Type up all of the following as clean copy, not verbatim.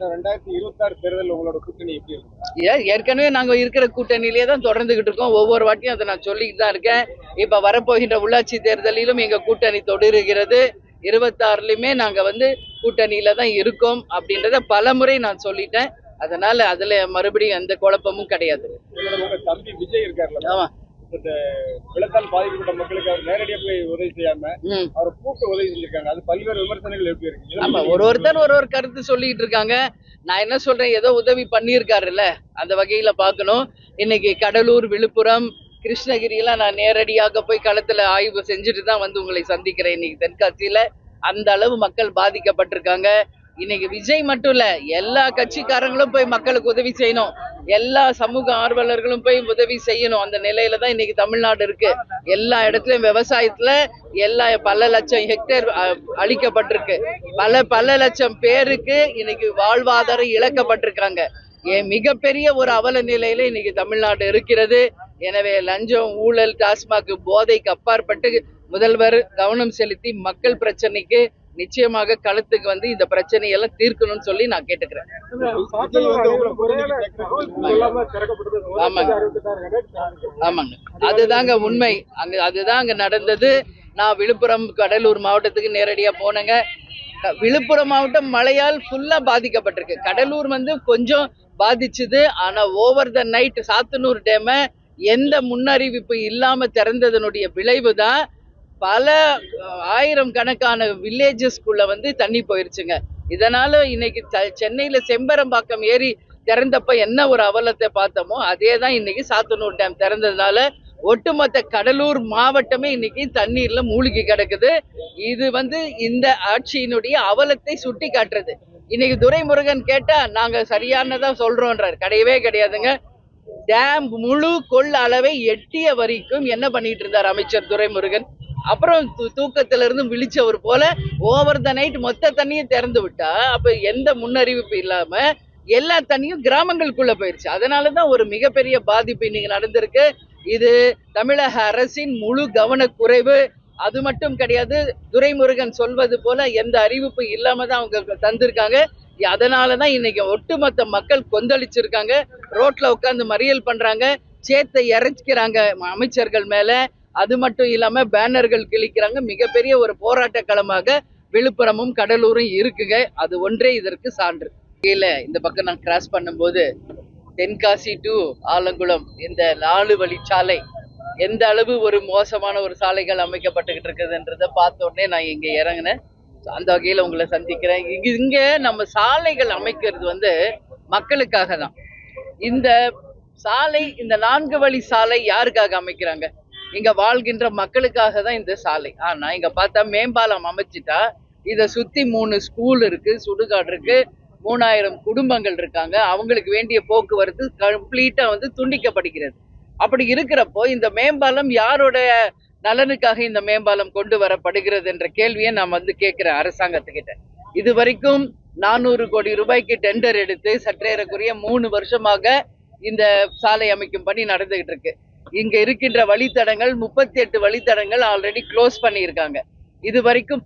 2026 தேர்தல் உங்களோட கூட்டணி எப்படி இருக்கு? ஏற்கனவே நாங்க இருக்கிற கூட்டணியிலேயே தான் தொடர்ந்துகிட்டு இருக்கோம். ஒவ்வொரு வாட்டியும் அதை நான் சொல்லிட்டு தான் இருக்கேன். இப்ப வரப்போகின்ற உள்ளாட்சி தேர்தலிலும் எங்க கூட்டணி தொடருகிறது. 26லயுமே நாங்க கூட்டணியில தான் இருக்கோம் அப்படின்றத பலமுறை நான் சொல்லிட்டேன். அதனால அதுல மறுபடியும் எந்த குழப்பமும் கிடையாது. உங்க தம்பி விஜய் இருக்காருல்ல, ஆமா, இந்த வெள்ளத்தால் பாதிக்கப்பட்ட மக்களுக்கு அவர் நேரடியா போய் உதவி செய்யாம அவர் கூப்பிட்டு உதவி செஞ்சிருக்காங்க. அது பல்வேறு விமர்சனங்கள் எப்படி இருக்கு? ஆமா, ஒருத்தர் ஒரு கருத்து சொல்லிட்டு இருக்காங்க. நான் என்ன சொல்றேன், ஏதோ உதவி பண்ணியிருக்காருல்ல, அந்த வகையில பார்க்கணும். இன்னைக்கு கடலூர், விழுப்புரம், கிருஷ்ணகிரியெல்லாம் நான் நேரடியாக போய் களத்துல ஆய்வு செஞ்சுட்டு தான் உங்களை சந்திக்கிறேன். இன்னைக்கு தென்காசியில அந்த அளவு மக்கள் பாதிக்கப்பட்டிருக்காங்க. இன்னைக்கு விஜய் மட்டும் இல்ல, எல்லா கட்சிக்காரங்களும் போய் மக்களுக்கு உதவி செய்யணும். எல்லா சமூக ஆர்வலர்களும் போய் உதவி செய்யணும். அந்த நிலையில தான் இன்னைக்கு தமிழ்நாடு இருக்கு. எல்லா இடத்துலயும் விவசாயத்துல பல லட்சம் ஹெக்டேர் அழிக்கப்பட்டிருக்கு. பல லட்சம் பேருக்கு இன்னைக்கு வாழ்வாதாரம் இழக்கப்பட்டிருக்காங்க. மிகப்பெரிய ஒரு அவல நிலையில இன்னைக்கு தமிழ்நாடு இருக்கிறது. எனவே லஞ்சம், ஊழல், டாஸ்மாக், போதைக்கு அப்பாற்பட்டு முதல்வர் கவனம் செலுத்தி மக்கள் பிரச்சனைக்கு நிச்சயமாக களத்துக்கு இந்த பிரச்சனையெல்லாம் தீர்க்கணும்னு சொல்லி நான் கேட்டுக்கிறேன். ஆமாங்க, அதுதாங்க உண்மை. அதுதான் அங்க நடந்தது. நான் விழுப்புரம், கடலூர் மாவட்டத்துக்கு நேரடியா போனேங்க. விழுப்புரம் மாவட்டம் மழையால் ஃபுல்லா பாதிக்கப்பட்டிருக்கு. கடலூர் கொஞ்சம் பாதிச்சுது. ஆனா ஓவர் த நைட் சாத்தனூர் டேம எந்த முன்னறிவிப்பு இல்லாம திறந்ததனுடைய விளைவு தான் பல ஆயிரம் கணக்கான வில்லேஜஸ்குள்ள தண்ணி போயிருச்சுங்க. இதனால இன்னைக்கு சென்னையில செம்பரம்பாக்கம் ஏரி திறந்தப்ப என்ன ஒரு அவலத்தை பார்த்தோமோ அதே தான் இன்னைக்கு சாத்தனூர் டேம் திறந்ததுனால ஒட்டுமொத்த கடலூர் மாவட்டமே இன்னைக்கு தண்ணீர்ல மூழ்கி கிடக்குது. இது இந்த ஆட்சியினுடைய அவலத்தை சுட்டி காட்டுறது. இன்னைக்கு துரைமுருகன் கேட்டா நாங்க சரியானதா சொல்றோன்றார். கிடையவே கிடையாதுங்க. டேம் முழு கொள்ள அளவை எட்டிய வரைக்கும் என்ன பண்ணிட்டு இருந்தார் அமைச்சர் துரைமுருகன். அப்புறம் தூக்கத்துல இருந்து விழிச்சவர் போல ஓவர் த நைட் மொத்த தண்ணியும் திறந்து விட்டா அப்ப எந்த முன்னறிவிப்பு இல்லாம எல்லா தண்ணியும் கிராமங்களுக்குள்ள போயிருச்சு. அதனாலதான் ஒரு மிகப்பெரிய பாதிப்பு இன்னைக்கு நடந்திருக்கு. இது தமிழக அரசின் முழு கவனக்குறைவு. அது மட்டும் கிடையாது, துரைமுருகன் சொல்வது போல எந்த அறிவிப்பு இல்லாம தான் அவங்க தந்திருக்காங்க. அதனாலதான் இன்னைக்கு ஒட்டுமொத்த மக்கள் கொந்தளிச்சிருக்காங்க. ரோட்ல உட்காந்து மறியல் பண்றாங்க, சேத்தை இறைச்சிக்கிறாங்க அமைச்சர்கள் மேல. அது மட்டும் இல்லாம பேனர்கள் கிழிக்கிறாங்க. மிகப்பெரிய ஒரு போராட்ட களமாக விழுப்புரமும் கடலூரும் இருக்குங்க. அது ஒன்றே இதற்கு சான்று. கீழே இந்த பக்கம் நான் கிராஸ் பண்ணும்போது தென்காசி டு ஆலங்குளம் இந்த 4 வழி சாலை எந்த அளவு ஒரு மோசமான ஒரு சாலைகள் அமைக்கப்பட்டுக்கிட்டு இருக்குதுன்றத பார்த்த உடனே நான் இங்க இறங்கினேன். அந்த வகையில உங்களை சந்திக்கிறேன். இங்க நம்ம சாலைகள் அமைக்கிறது மக்களுக்காக தான். இந்த சாலை, இந்த 4 வழி சாலை யாருக்காக அமைக்கிறாங்க? இங்க வாழ்கின்ற மக்களுக்காக தான் இந்த சாலை. ஆனா இங்க பார்த்தா மேம்பாலம் அமைச்சிட்டா இதை சுத்தி 3 ஸ்கூல் இருக்கு, சுடுகாடு இருக்கு, 3000 குடும்பங்கள் இருக்காங்க. அவங்களுக்கு வேண்டிய போக்குவரத்து கம்ப்ளீட்டா துண்டிக்கப்படுகிறது. அப்படி இருக்கிறப்போ இந்த மேம்பாலம் யாரோட நலனுக்காக இந்த மேம்பாலம் கொண்டு வரப்படுகிறது என்ற கேள்வியை நான் கேட்கிறேன் அரசாங்கத்துக்கிட்ட. இது வரைக்கும் 400 கோடி ரூபாய்க்கு டெண்டர் எடுத்து சற்றேறக்குரிய 3 வருஷமாக இந்த சாலை அமைக்கும் பணி நடந்துகிட்டு இருக்கு. இங்க இருக்கின்ற வழித்தடங்கள் 38 வழித்தடங்கள் ஆல்ரெடி க்ளோஸ் பண்ணியிருக்காங்க. இது வரைக்கும்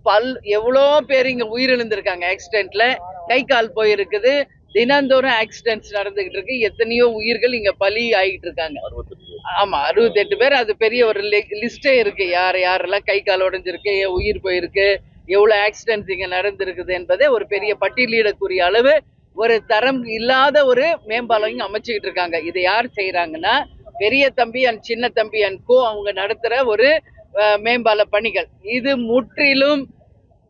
எவ்வளோ பேர் இங்க உயிரிழந்திருக்காங்க. ஆக்சிடென்ட்ல கை கால் போயிருக்குது. தினந்தோறும் ஆக்சிடென்ட்ஸ் நடந்துகிட்டு இருக்கு. எத்தனையோ உயிர்கள் இங்க பலி ஆகிட்டு இருக்காங்க. ஆமா, 68 பேர். அது பெரிய ஒரு லிஸ்டே இருக்கு. யாரெல்லாம் கை கால் உடைஞ்சிருக்கு, உயிர் போயிருக்கு, எவ்வளவு ஆக்சிடென்ட்ஸ் இங்க நடந்திருக்குது என்பதே ஒரு பெரிய பட்டியலிடக்கூடிய அளவு ஒரு தரம் இல்லாத ஒரு மேம்பாலம் இங்க அமைச்சுக்கிட்டு இருக்காங்க. இதை யார் செய்யறாங்கன்னா பெரிய தம்பி அண்ட் சின்ன தம்பி அண்ட் கோ அவங்க நடத்துற ஒரு மேம்பால பணிகள். இது முற்றிலும்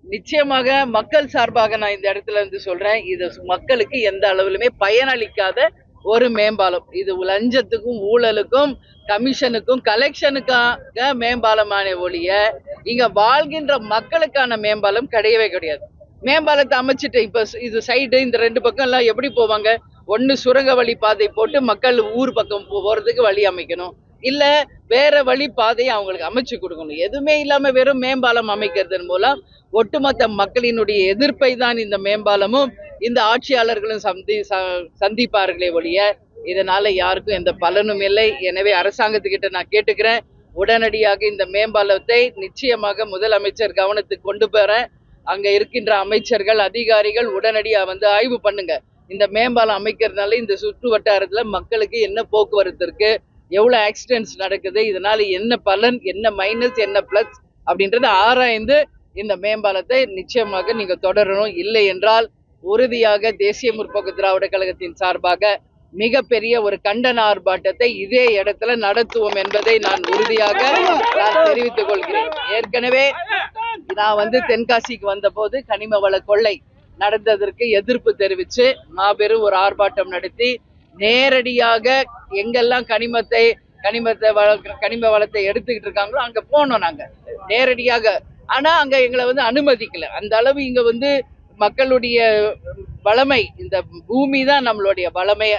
நிச்சயமாக மக்கள் சார்பாக நான் இந்த இடத்துல சொல்றேன். இது மக்களுக்கு எந்த அளவிலுமே பயனளிக்காத ஒரு மேம்பாலம். இது லஞ்சத்துக்கும் ஊழலுக்கும் கமிஷனுக்கும் கலெக்ஷனுக்காக மேம்பாலமான ஒழிய இங்க வாழ்கின்ற மக்களுக்கான மேம்பாலம் கிடையவே கிடையாது. மேம்பாலத்தை அமைச்சிட்டு இப்ப இது சைடு இந்த 2 பக்கம் எல்லாம் எப்படி போவாங்க? ஒண்ணு சுரங்க வழி பாதை போட்டு மக்கள் ஊர் பக்கம் போறதுக்கு வழி அமைக்கணும், இல்ல வேற வழி பாதையை அவங்களுக்கு அமைச்சு கொடுக்கணும். எதுவுமே இல்லாம வெறும் மேம்பாலம் அமைக்கிறதன் மூலம் ஒட்டுமொத்த மக்களினுடைய எதிர்ப்பை தான் இந்த மேம்பாலமும் இந்த ஆட்சியாளர்களும் சந்திப்பார்களே ஒழிய இதனால யாருக்கும் எந்த பலனும் இல்லை. எனவே அரசாங்கத்துக்கிட்ட நான் கேட்டுக்கிறேன், உடனடியாக இந்த மேம்பாலத்தை நிச்சயமாக முதலமைச்சர் கவனத்துக்கு கொண்டு போறேன். அங்க இருக்கின்ற அமைச்சர்கள், அதிகாரிகள் உடனடியா ஆய்வு பண்ணுங்க. இந்த மேம்பாலம் அமைக்கிறதுனால இந்த சுற்று வட்டாரத்துல மக்களுக்கு என்ன போக்குவரத்து இருக்கு, எவ்வளவு ஆக்சிடென்ட்ஸ் நடக்குது, இதனால என்ன பலன், என்ன மைனஸ், என்ன பிளஸ் அப்படின்றத ஆராய்ந்து இந்த மேம்பாலத்தை நிச்சயமாக நீங்க தொடரணும். இல்லை என்றால் உறுதியாக தேசிய முற்போக்கு திராவிட கழகத்தின் சார்பாக மிகப்பெரிய ஒரு கண்டன ஆர்ப்பாட்டத்தை இதே இடத்துல நடத்துவோம் என்பதை நான் உறுதியாக தெரிவித்துக் கொள்கிறேன். ஏற்கனவே நான் தென்காசிக்கு வந்த போது கனிம வள கொள்ளை நடந்ததற்கு எதிர்ப்பு தெரிவித்து மாபெரும் ஒரு ஆர்ப்பாட்டம் நடத்தி நேரடியாக எங்கெல்லாம் கனிம வளத்தை எடுத்துக்கிட்டு இருக்காங்களோ அங்க போனோம் நாங்க நேரடியாக. ஆனா அங்க எங்களை அனுமதிக்கல. அந்த அளவு இங்க மக்களுடைய வளமை, இந்த பூமி தான் நம்மளுடைய வளமை.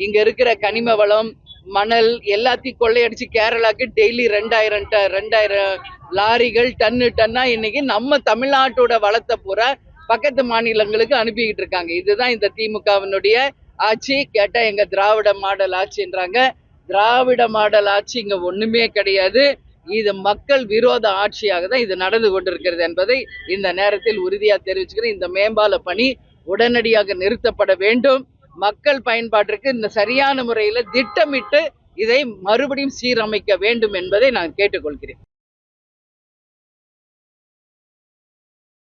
இங்க இருக்கிற கனிம வளம், மணல் எல்லாத்தையும் கொள்ளையடிச்சு கேரளாக்கு டெய்லி 2000 லாரிகள் டன்னா இன்னைக்கு நம்ம தமிழ்நாட்டோட வளத்தை பூரா பக்கத்து மாநிலங்களுக்கு அனுப்பிக்கிட்டு இருக்காங்க. இதுதான் இந்த திமுகவினுடைய ஆட்சி. கேட்டா எங்க திராவிட மாடல் ஆட்சின்றாங்க. திராவிட மாடல் ஆட்சி இங்க ஒண்ணுமே கிடையாது. இது மக்கள் விரோத ஆட்சியாக தான் இது நடந்து கொண்டிருக்கிறது என்பதை இந்த நேரத்தில் உறுதியா தெரிவிச்சுக்கிறேன். இந்த மேம்பால பணி உடனடியாக நிறுத்தப்பட வேண்டும். மக்கள் பயன்பாட்டிற்கு இந்த சரியான முறையில திட்டமிட்டு இதை மறுபடியும் சீரமைக்க வேண்டும் என்பதை நான் கேட்டுக்கொள்கிறேன்.